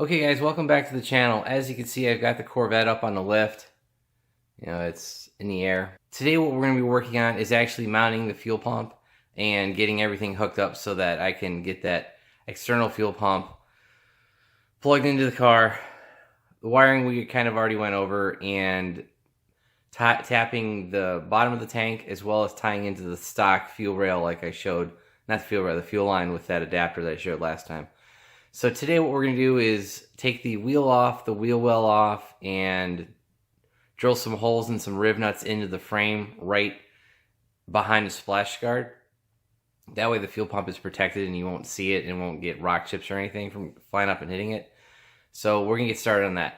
Okay guys, welcome back to the channel. As you can see, I've got the Corvette up on the lift. You know, it's in the air. Today what we're going to be working on is actually mounting the fuel pump and getting everything hooked up so that I can get that external fuel pump plugged into the car. The wiring we kind of already went over, and tapping the bottom of the tank as well as tying into the stock fuel rail like I showed. Not the fuel rail, the fuel line with that adapter that I showed last time. So today what we're going to do is take the wheel off, the wheel well off, and drill some holes and some riv nuts into the frame right behind the splash guard. That way the fuel pump is protected and you won't see it and won't get rock chips or anything from flying up and hitting it. So we're going to get started on that.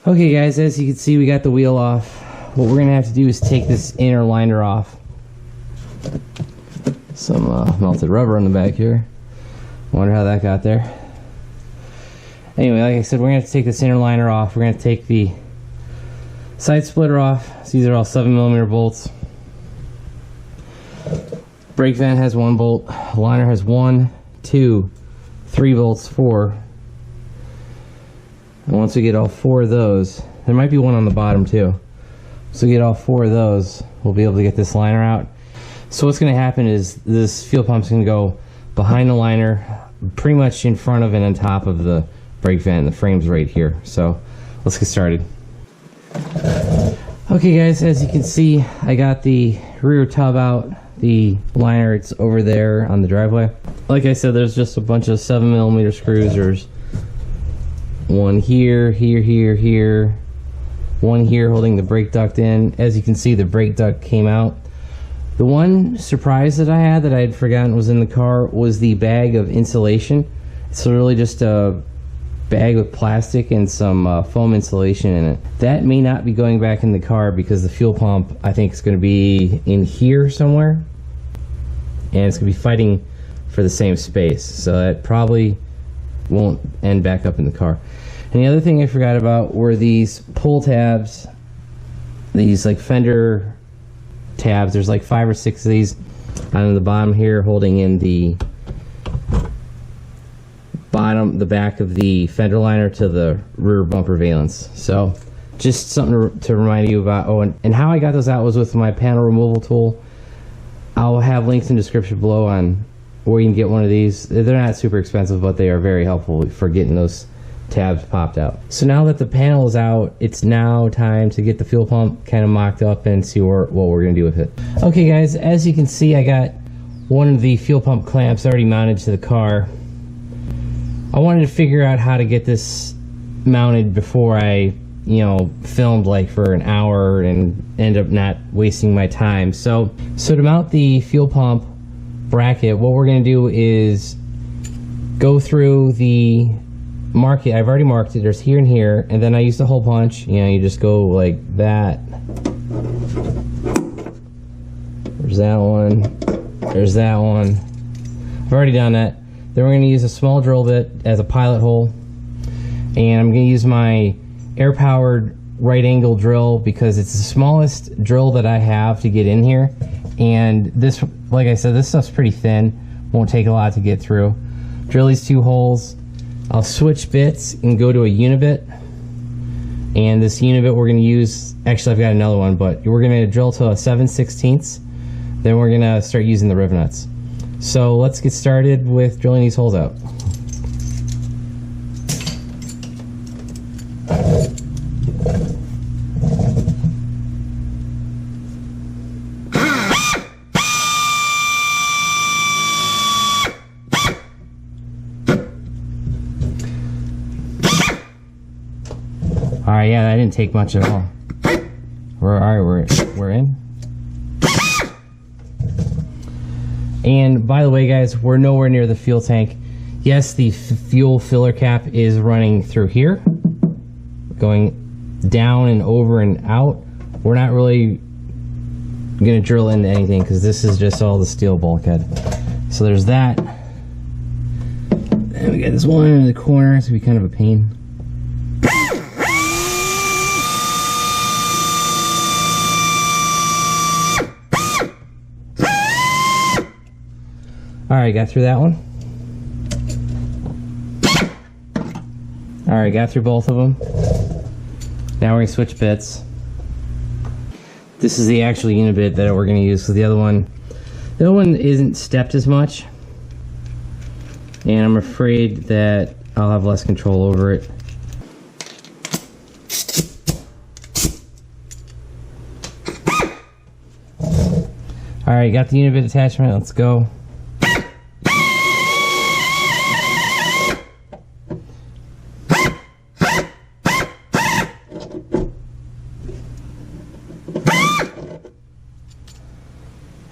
Okay guys, as you can see, we got the wheel off. What we're going to have to do is take this inner liner off. Some melted rubber on the back here. Wonder how that got there. Anyway, like I said, we're going to have to take this inner liner off. We're going to take the side splitter off. So these are all 7mm bolts. Brake vent has 1 bolt. Liner has 1, 2, 3 bolts, 4. And once we get all 4 of those, there might be one on the bottom too. So we get all 4 of those, we'll be able to get this liner out. So what's going to happen is this fuel pump's going to go behind the liner, pretty much in front of and on top of the brake vent. The frame's right here. So let's get started. Okay guys, as you can see, I got the rear tub out. The liner, it's over there on the driveway. Like I said, there's just a bunch of 7mm screws. There's one here, here, one here holding the brake duct in. As you can see, the brake duct came out. The one surprise that I had that I had forgotten was in the car was the bag of insulation. It's literally just a bag with plastic and some foam insulation in it. That may not be going back in the car because the fuel pump, I think, is going to be in here somewhere, and it's going to be fighting for the same space, so that probably won't end back up in the car. And the other thing I forgot about were these pull tabs, these like fender tabs. There's like 5 or 6 of these on the bottom here holding in the bottom, the back of the fender liner to the rear bumper valence. So just something to remind you about. Oh, and how I got those out was with my panel removal tool. I'll have links in the description below on where you can get one of these. They're not super expensive, but they are very helpful for getting those tabs popped out. So now that the panel is out, it's now time to get the fuel pump kind of mocked up and see what we're going to do with it. Okay guys, as you can see, I got one of the fuel pump clamps already mounted to the car. I wanted to figure out how to get this mounted before I, filmed like for an hour and end up not wasting my time. So to mount the fuel pump bracket, what we're going to do is go through the mark it. I've already marked it. There's here and here, and then I use the hole punch. You just go like that. There's that one. There's that one. I've already done that. Then we're going to use a small drill bit as a pilot hole, and I'm going to use my air-powered right angle drill because it's the smallest drill that I have to get in here. And this, like I said, this stuff's pretty thin. Won't take a lot to get through. Drill these 2 holes. I'll switch bits and go to a unibit. And this unibit we're going to use, actually I've got another one, but we're going to drill to a 7/16. Then we're going to start using the riv nuts. So let's get started with drilling these holes out. Alright, yeah, that didn't take much at all. We're in. And by the way, guys, we're nowhere near the fuel tank. Yes, the fuel filler cap is running through here, going down and over and out. We're not really going to drill into anything because this is just all the steel bulkhead. So there's that. And we got this one in the corner, it's gonna be kind of a pain. Alright, got through that one. Alright, got through both of them. Now we're going to switch bits. This is the actual unit bit that we're going to use, because the other one isn't stepped as much. And I'm afraid that I'll have less control over it. Alright, got the unit bit attachment, let's go.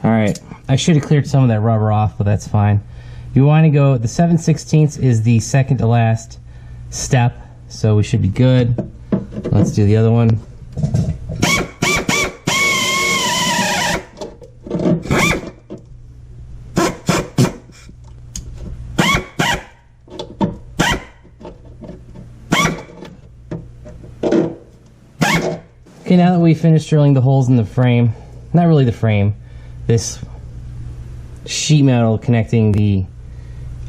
Alright, I should have cleared some of that rubber off, but that's fine. You want to go, the 7/16 is the second to last step, so we should be good. Let's do the other one. Okay, now that we finished drilling the holes in the frame, not really the frame, this sheet metal connecting the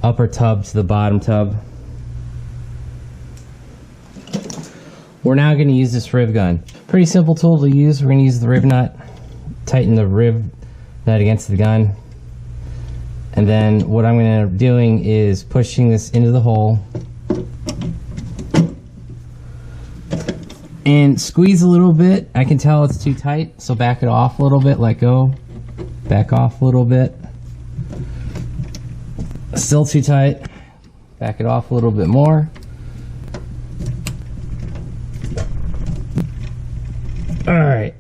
upper tub to the bottom tub, we're now going to use this rib gun. Pretty simple tool to use. We're going to use the rib nut, tighten the rib nut against the gun, and then what I'm going to end up doing is pushing this into the hole and squeeze a little bit. I can tell it's too tight, so back it off a little bit, let go, back off a little bit. Still too tight, back it off a little bit more. Alright,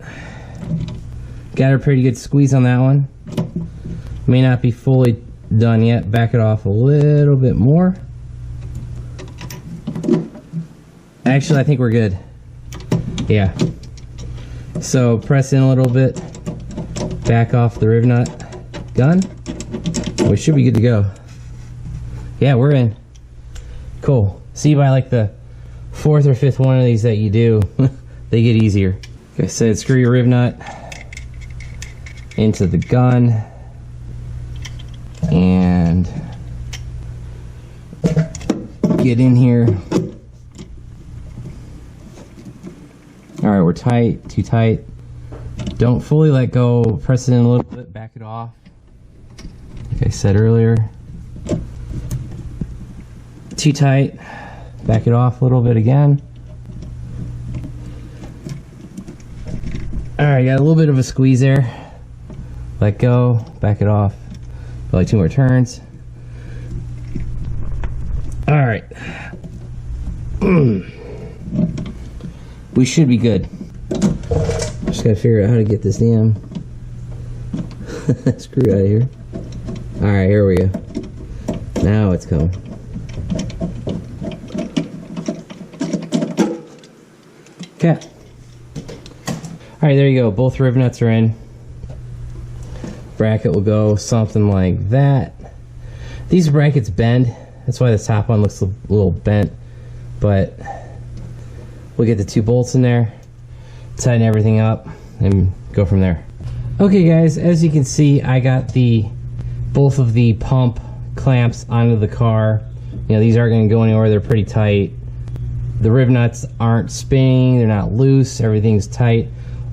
got a pretty good squeeze on that one. May not be fully done yet, back it off a little bit more. Actually, I think we're good. Yeah. So press in a little bit, back off the rib nut gun. We should be good to go. Yeah, we're in. Cool. See, by like the fourth or fifth one of these that you do, they get easier. Like I said, screw your rib nut into the gun and get in here. Alright, we're tight, too tight. Don't fully let go, press it in a little bit, back it off. Like I said earlier. Too tight, back it off a little bit again. Alright, got a little bit of a squeeze there. Let go, back it off. For like 2 more turns. Alright. We should be good. Just gotta figure out how to get this damn screw out of here. Alright, here we go. Now it's coming. Okay. Alright, there you go. Both rib nuts are in. Bracket will go something like that. These brackets bend. That's why the top one looks a little bent. But we'll get the 2 bolts in there, tighten everything up, and go from there. Okay guys, as you can see, I got both of the pump clamps onto the car. You know, these aren't going to go anywhere, they're pretty tight. The rib nuts aren't spinning, they're not loose, everything's tight.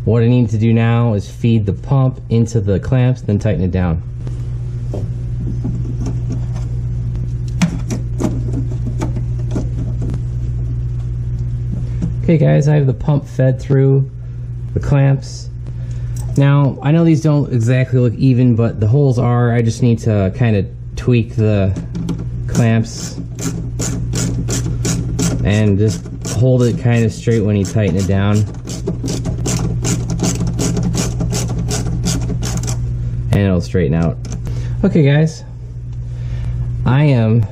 What I need to do now is feed the pump into the clamps, then tighten it down. Okay guys, I have the pump fed through the clamps. Now, I know these don't exactly look even, but the holes are. I just need to kind of tweak the clamps and just hold it kind of straight when you tighten it down. And it'll straighten out. Okay guys, I am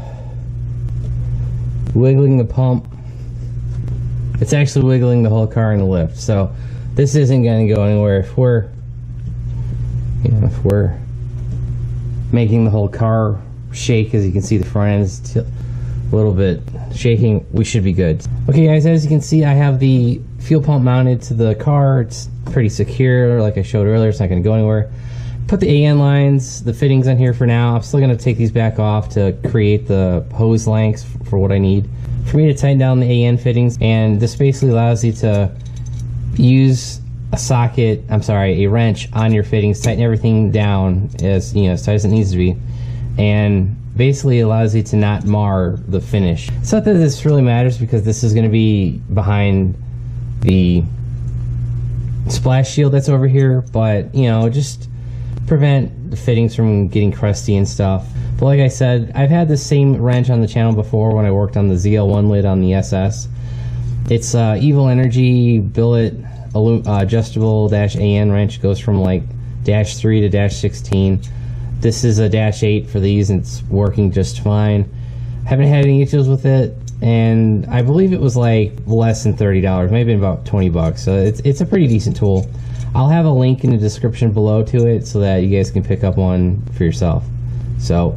wiggling the pump. It's actually wiggling the whole car in the lift, so this isn't going to go anywhere. If we're making the whole car shake, as you can see the front end is a little bit shaking, we should be good. Okay guys, as you can see, I have the fuel pump mounted to the car. It's pretty secure, like I showed earlier. It's not going to go anywhere. Put the AN lines, the fittings on here for now. I'm still going to take these back off to create the hose lengths for what I need. For me to tighten down the AN fittings, and this basically allows you to use a wrench on your fittings, tighten everything down as as tight as it needs to be, and basically allows you to not mar the finish. It's not that this really matters because this is going to be behind the splash shield that's over here, but just prevent the fittings from getting crusty and stuff. But like I said, I've had the same wrench on the channel before when I worked on the ZL1 lid on the SS. It's Evil Energy billet adjustable -AN wrench. Goes from like -3 to -16. This is a -8 for these, and it's working just fine. Haven't had any issues with it, and I believe it was like less than $30, maybe about 20 bucks. So it's a pretty decent tool. I'll have a link in the description below to it so that you guys can pick up one for yourself. So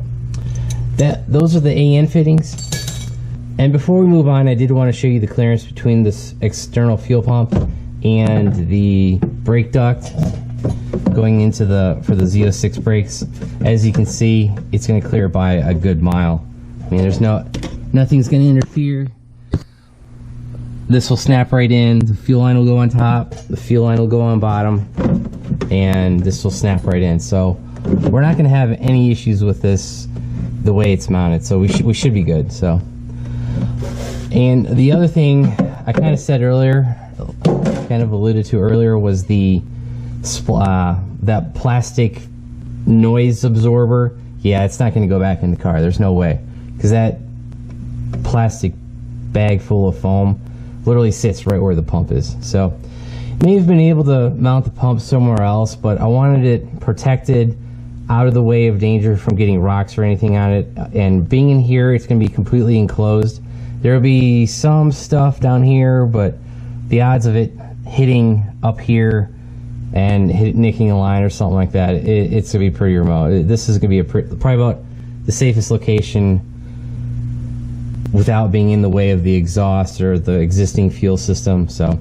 those are the AN fittings. And before we move on, I did want to show you the clearance between this external fuel pump and the brake duct going into for the Z06 brakes. As you can see, it's going to clear by a good mile. I mean, there's nothing's going to interfere. This will snap right in. The fuel line will go on top, the fuel line will go on bottom, and this will snap right in. So we're not going to have any issues with this the way it's mounted. So we should be good. So, and the other thing I kind of said earlier, kind of alluded to earlier, was the that plastic noise absorber. Yeah, it's not going to go back in the car. There's no way, because that plastic bag full of foam literally sits right where the pump is. So may have been able to mount the pump somewhere else, but I wanted it protected, out of the way of danger from getting rocks or anything on it. And being in here, it's going to be completely enclosed. There will be some stuff down here, but the odds of it hitting up here and nicking a line or something like that, it's going to be pretty remote. This is going to be probably about the safest location without being in the way of the exhaust or the existing fuel system. So,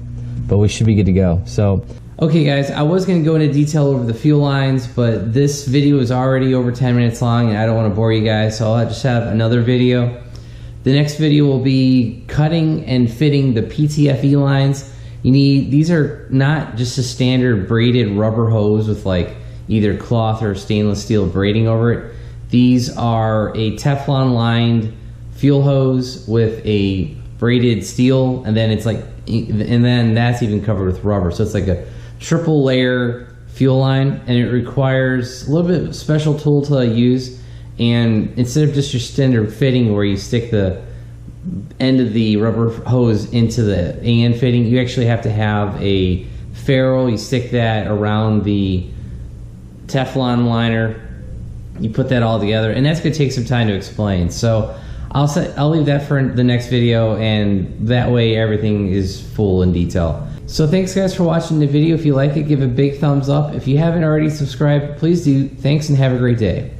but we should be good to go. So, okay guys, I was going to go into detail over the fuel lines, but this video is already over 10 minutes long and I don't want to bore you guys, so I'll just have another video. The next video will be cutting and fitting the PTFE lines. These are not just a standard braided rubber hose with like either cloth or stainless steel braiding over it. These are a Teflon lined fuel hose with a braided steel, and then it's like, and then that's even covered with rubber. So it's like a triple layer fuel line, and it requires a little bit of a special tool to use. And instead of just your standard fitting where you stick the end of the rubber hose into the AN fitting, you actually have to have a ferrule. You stick that around the Teflon liner, you put that all together, and that's going to take some time to explain. So I'll leave that for the next video, and that way everything is full in detail. So thanks guys for watching the video. If you like it, give a big thumbs up. If you haven't already subscribed, please do. Thanks and have a great day.